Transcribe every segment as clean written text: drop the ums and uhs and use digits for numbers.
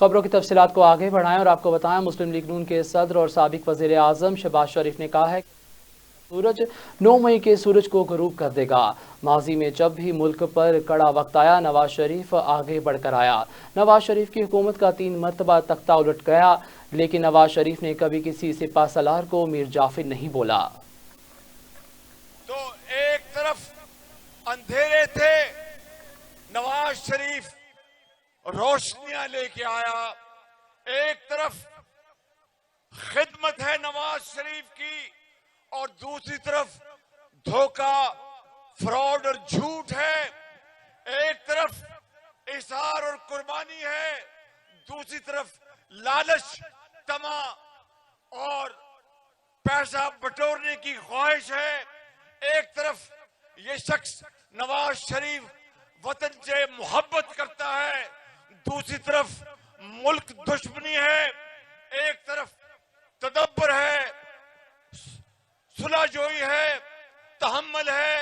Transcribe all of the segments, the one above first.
खबरों की तफसीलात को आगे बढ़ाएं और आपको बताएं, मुस्लिम लीग नून के सदर और साबिक वज़ीर आज़म शहबाज शरीफ ने कहा है कि सूरज 9 मई के सूरज को गरूब कर देगा। माजी में जब भी मुल्क पर कड़ा वक्त आया, नवाज शरीफ आगे बढ़कर आया। नवाज शरीफ की हुकूमत का 3 मरतबा तख्ता उलट गया, लेकिन नवाज शरीफ ने कभी किसी सिपा सलार को मीर जाफिर नहीं बोला। तो एक तरफ अंधेरे थे, नवाज शरीफ रोशनियां लेके आया। एक तरफ खिदमत है नवाज शरीफ की और दूसरी तरफ धोखा, फ्रॉड और झूठ है। एक तरफ इसार और कुर्बानी है, दूसरी तरफ लालच, तमा और पैसा बटोरने की ख्वाहिश है। एक तरफ ये शख्स नवाज शरीफ वतन से मोहब्बत करता है, दूसरी तरफ मुल्क दुश्मनी है। एक तरफ तदब्बर है, सुलहजोई है, तहम्मुल है,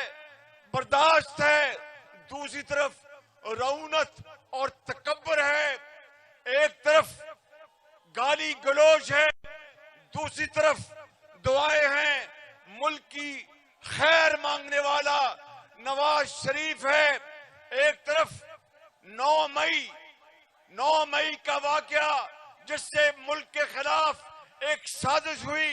बर्दाश्त है, दूसरी तरफ रऊनत और तकब्बर है। एक तरफ गाली गलौज है, दूसरी तरफ दुआएं हैं। मुल्क की खैर मांगने वाला नवाज शरीफ है। एक तरफ 9 मई का वाकया, जिससे मुल्क के खिलाफ एक साजिश हुई,